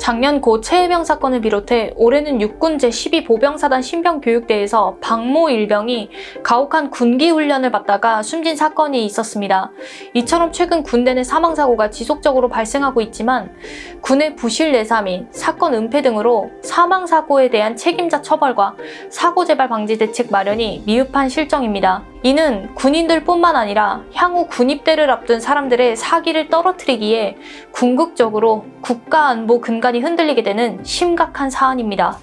작년 고 최혜병 사건을 비롯해 올해는 육군 제12보병사단 신병교육대에서 박모 일병이 가혹한 군기훈련을 받다가 숨진 사건이 있었습니다. 이처럼 최근 군대 내 사망사고가 지속적으로 발생하고 있지만 군의 부실 내사 및 사건 은폐 등으로 사망사고에 대한 책임자 처벌과 사고 재발 방지 대책 마련이 미흡한 실정입니다. 이는 군인들뿐만 아니라 향후 군입대를 앞둔 사람들의 사기를 떨어뜨리기에 궁극적으로 국가 안보 근간이 흔들리게 되는 심각한 사안입니다.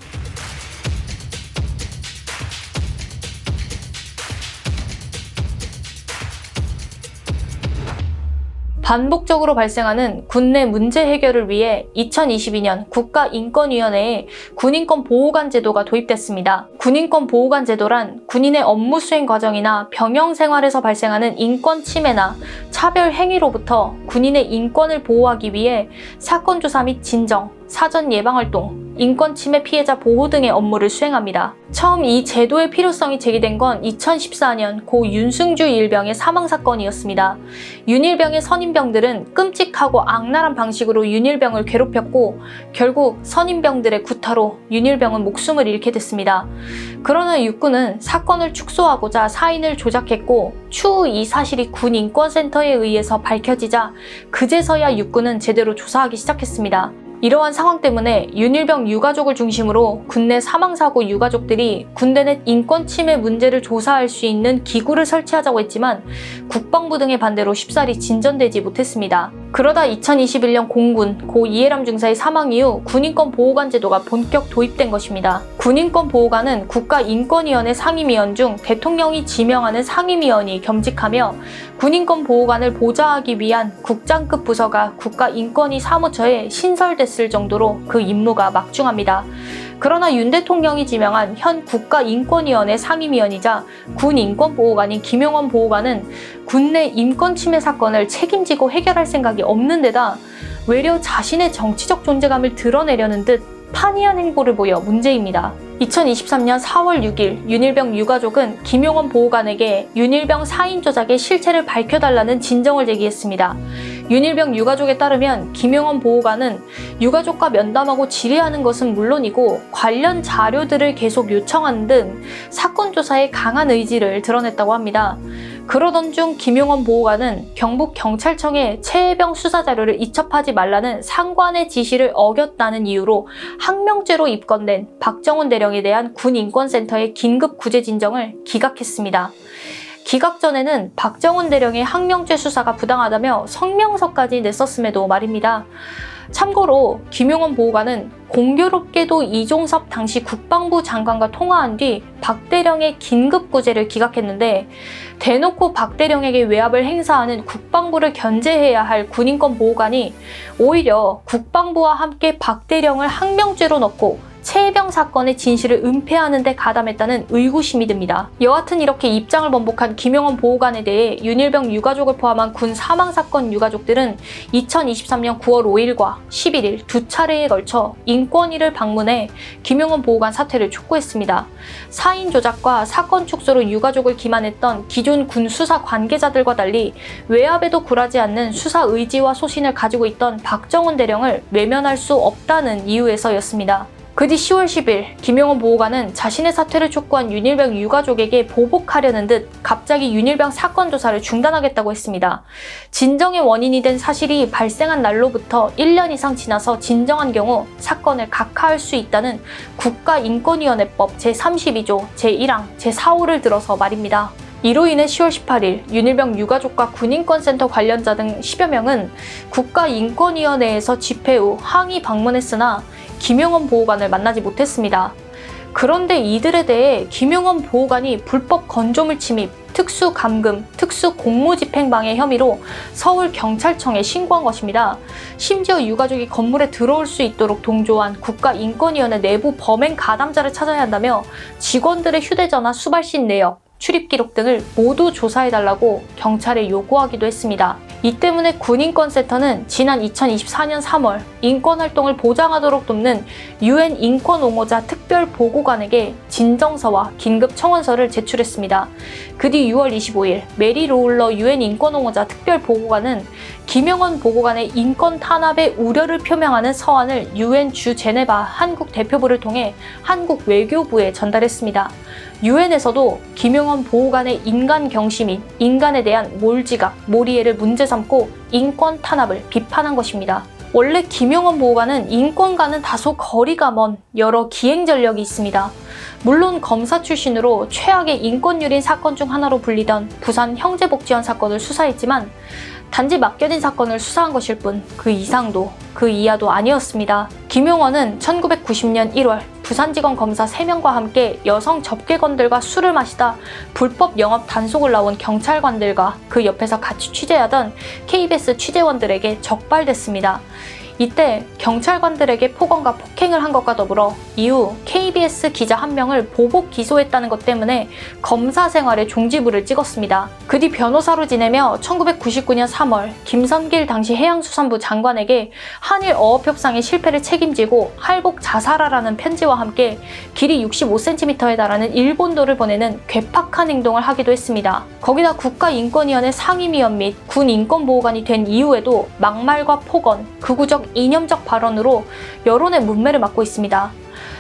반복적으로 발생하는 군내 문제 해결을 위해 2022년 국가인권위원회에 군인권보호관 제도가 도입됐습니다. 군인권보호관 제도란 군인의 업무 수행 과정이나 병영 생활에서 발생하는 인권 침해나 차별 행위로부터 군인의 인권을 보호하기 위해 사건 조사 및 진정, 사전 예방활동, 인권 침해 피해자 보호 등의 업무를 수행합니다. 처음 이 제도의 필요성이 제기된 건 2014년 고 윤승주 일병의 사망사건이었습니다. 윤일병의 선임병들은 끔찍하고 악랄한 방식으로 윤일병을 괴롭혔고 결국 선임병들의 구타로 윤일병은 목숨을 잃게 됐습니다. 그러나 육군은 사건을 축소하고자 사인을 조작했고 추후 이 사실이 군인권센터에 의해서 밝혀지자 그제서야 육군은 제대로 조사하기 시작했습니다. 이러한 상황 때문에 윤일병 유가족을 중심으로 군내 사망사고 유가족들이 군대 내 인권 침해 문제를 조사할 수 있는 기구를 설치하자고 했지만 국방부 등의 반대로 쉽사리 진전되지 못했습니다. 그러다 2021년 공군 고 이해람 중사의 사망 이후 군인권보호관 제도가 본격 도입된 것입니다. 군인권보호관은 국가인권위원회 상임위원 중 대통령이 지명하는 상임위원이 겸직하며 군인권보호관을 보좌하기 위한 국장급 부서가 국가인권위 사무처에 신설됐을 정도로 그 임무가 막중합니다. 그러나 윤 대통령이 지명한 현 국가인권위원회 상임위원이자 군인권보호관인 김용원 보호관은 군내 인권 침해 사건을 책임지고 해결할 생각이 없는 데다 외려 자신의 정치적 존재감을 드러내려는 듯 판이한 행보를 보여 문제입니다. 2023년 4월 6일 윤일병 유가족은 김용원 보호관에게 윤일병 사인 조작의 실체를 밝혀달라는 진정을 제기했습니다. 윤일병 유가족에 따르면 김용원 보호관은 유가족과 면담하고 질의하는 것은 물론이고 관련 자료들을 계속 요청하는 등 사건 조사에 강한 의지를 드러냈다고 합니다. 그러던 중 김용원 보호관은 경북경찰청에 최혜병 수사 자료를 이첩하지 말라는 상관의 지시를 어겼다는 이유로 항명죄로 입건된 박정훈 대령에 대한 군인권센터의 긴급 구제 진정을 기각했습니다. 기각 전에는 박정훈 대령의 항명죄 수사가 부당하다며 성명서까지 냈었음에도 말입니다. 참고로 김용원 보호관은 공교롭게도 이종섭 당시 국방부 장관과 통화한 뒤 박 대령의 긴급구제를 기각했는데 대놓고 박 대령에게 외압을 행사하는 국방부를 견제해야 할 군인권보호관이 오히려 국방부와 함께 박 대령을 항명죄로 넣고 최혜병 사건의 진실을 은폐하는 데 가담했다는 의구심이 듭니다. 여하튼 이렇게 입장을 번복한 김용원 보호관에 대해 윤일병 유가족을 포함한 군 사망사건 유가족들은 2023년 9월 5일과 11일 두 차례에 걸쳐 인권위를 방문해 김용원 보호관 사퇴를 촉구했습니다. 사인 조작과 사건 축소로 유가족을 기만했던 기존 군 수사 관계자들과 달리 외압에도 굴하지 않는 수사 의지와 소신을 가지고 있던 박정훈 대령을 외면할 수 없다는 이유에서였습니다. 그 뒤 10월 10일 김용원 보호관은 자신의 사퇴를 촉구한 윤일병 유가족에게 보복하려는 듯 갑자기 윤일병 사건 조사를 중단하겠다고 했습니다. 진정의 원인이 된 사실이 발생한 날로부터 1년 이상 지나서 진정한 경우 사건을 각하할 수 있다는 국가인권위원회법 제32조 제1항 제4호를 들어서 말입니다. 이로 인해 10월 18일 윤일병 유가족과 군인권센터 관련자 등 10여 명은 국가인권위원회에서 집회 후 항의 방문했으나 김용원 보호관을 만나지 못했습니다. 그런데 이들에 대해 김용원 보호관이 불법 건조물 침입, 특수 감금, 특수 공무집행방해 혐의로 서울경찰청에 신고한 것입니다. 심지어 유가족이 건물에 들어올 수 있도록 동조한 국가인권위원회 내부 범행 가담자를 찾아야 한다며 직원들의 휴대전화 수발신 내역, 출입 기록 등을 모두 조사해달라고 경찰에 요구하기도 했습니다. 이 때문에 군인권센터는 지난 2024년 3월 인권활동을 보장하도록 돕는 UN 인권옹호자 특별보고관에게 진정서와 긴급 청원서를 제출했습니다. 그 뒤 6월 25일 메리 로울러 UN 인권옹호자 특별보고관은 김영원 보고관의 인권 탄압의 우려를 표명하는 서한을 UN 주 제네바 한국 대표부를 통해 한국 외교부에 전달했습니다. 유엔에서도 김용원 보호관의 인간 경시 및 인간에 대한 몰지각, 몰이해를 문제 삼고 인권 탄압을 비판한 것입니다. 원래 김용원 보호관은 인권과는 다소 거리가 먼 여러 기행 전력이 있습니다. 물론 검사 출신으로 최악의 인권유린 사건 중 하나로 불리던 부산 형제복지원 사건을 수사했지만 단지 맡겨진 사건을 수사한 것일 뿐 그 이상도 그 이하도 아니었습니다. 김용원은 1990년 1월 부산지검 검사 3명과 함께 여성 접객원들과 술을 마시다 불법 영업 단속을 나온 경찰관들과 그 옆에서 같이 취재하던 KBS 취재원들에게 적발됐습니다. 이때 경찰관들에게 폭언과 폭행을 한 것과 더불어 이후 KBS 기자 1명을 보복 기소했다는 것 때문에 검사 생활에 종지부를 찍었습니다. 그 뒤 변호사로 지내며 1999년 3월 김선길 당시 해양수산부 장관에게 한일 어업협상의 실패를 책임지고 할복 자살하라는 편지와 함께 길이 65cm에 달하는 일본도를 보내는 괴팍한 행동을 하기도 했습니다. 거기다 국가인권위원회 상임위원 및 군인권보호관이 된 이후에도 막말과 폭언, 극우적 이념적 발언으로 여론의 문매를 맡고 있습니다.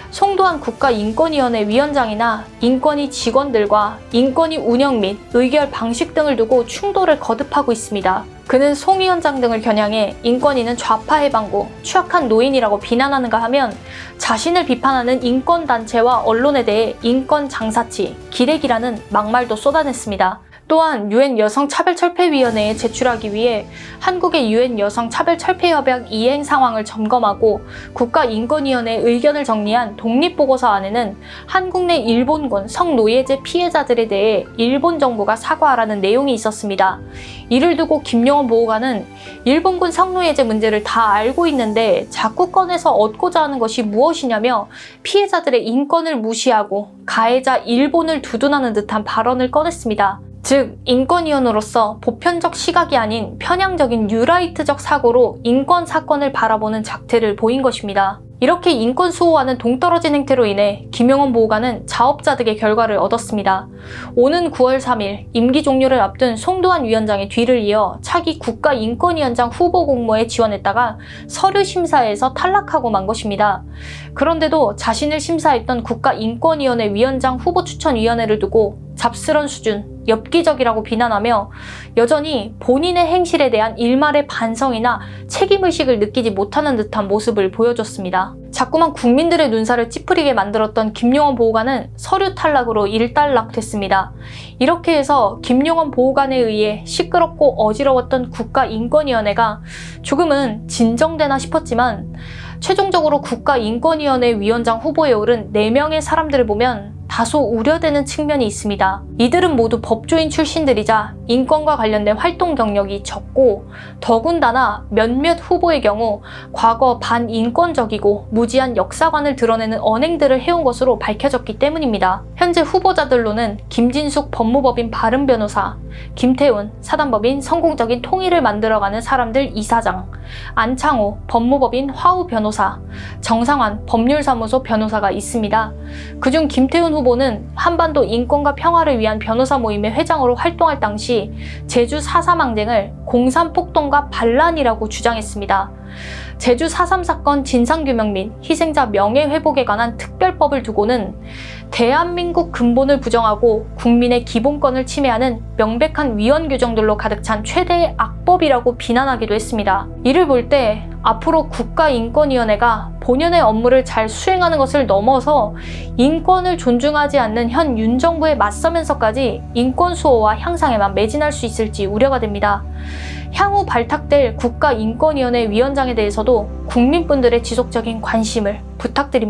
송도한 국가인권위원회 위원장이나 인권위 직원들과 인권위 운영 및 의결 방식 등을 두고 충돌을 거듭하고 있습니다. 그는 송 위원장 등을 겨냥해 인권위는 좌파 해방구, 취약한 노인이라고 비난하는가 하면 자신을 비판하는 인권단체와 언론에 대해 인권 장사치, 기레기라는 막말도 쏟아냈습니다. 또한 유엔 여성차별철폐위원회에 제출하기 위해 한국의 유엔 여성차별철폐협약 이행 상황을 점검하고 국가인권위원회의 의견을 정리한 독립보고서 안에는 한국 내 일본군 성노예제 피해자들에 대해 일본 정부가 사과하라는 내용이 있었습니다. 이를 두고 김용원 보호관은 일본군 성노예제 문제를 다 알고 있는데 자꾸 꺼내서 얻고자 하는 것이 무엇이냐며 피해자들의 인권을 무시하고 가해자 일본을 두둔하는 듯한 발언을 꺼냈습니다. 즉, 인권위원으로서 보편적 시각이 아닌 편향적인 뉴라이트적 사고로 인권 사건을 바라보는 작태를 보인 것입니다. 이렇게 인권 수호와는 동떨어진 행태로 인해 김용원 보호관은 자업자득의 결과를 얻었습니다. 오는 9월 3일 임기 종료를 앞둔 송도한 위원장의 뒤를 이어 차기 국가인권위원장 후보 공모에 지원했다가 서류 심사에서 탈락하고 만 것입니다. 그런데도 자신을 심사했던 국가인권위원회 위원장 후보 추천위원회를 두고 잡스런 수준, 엽기적이라고 비난하며 여전히 본인의 행실에 대한 일말의 반성이나 책임의식을 느끼지 못하는 듯한 모습을 보여줬습니다. 자꾸만 국민들의 눈살을 찌푸리게 만들었던 김용원 보호관은 서류 탈락으로 일단락됐습니다. 이렇게 해서 김용원 보호관에 의해 시끄럽고 어지러웠던 국가인권위원회가 조금은 진정되나 싶었지만 최종적으로 국가인권위원회 위원장 후보에 오른 4명의 사람들을 보면 다소 우려되는 측면이 있습니다. 이들은 모두 법조인 출신들이자 인권과 관련된 활동 경력이 적고 더군다나 몇몇 후보의 경우 과거 반인권적이고 무지한 역사관을 드러내는 언행들을 해온 것으로 밝혀졌기 때문입니다. 현재 후보자들로는 김진숙 법무법인 바른변호사, 김태훈 사단법인 성공적인 통일을 만들어가는 사람들 이사장, 안창호 법무법인 화우 변호사, 정상환 법률사무소 변호사가 있습니다. 그중 김태훈 후보는 한반도 인권과 평화를 위한 변호사 모임의 회장으로 활동할 당시 제주 4.3 항쟁을 공산폭동과 반란이라고 주장했습니다. 제주 4.3 사건 진상규명 및 희생자 명예회복에 관한 특별법을 두고는 대한민국 근본을 부정하고 국민의 기본권을 침해하는 명백한 위헌 규정들로 가득 찬 최대의 악법이라고 비난하기도 했습니다. 이를 볼 때 앞으로 국가인권위원회가 본연의 업무를 잘 수행하는 것을 넘어서 인권을 존중하지 않는 현 윤 정부에 맞서면서까지 인권 수호와 향상에만 매진할 수 있을지 우려가 됩니다. 향후 발탁될 국가인권위원회 위원장에 대해서도 국민분들의 지속적인 관심을 부탁드립니다.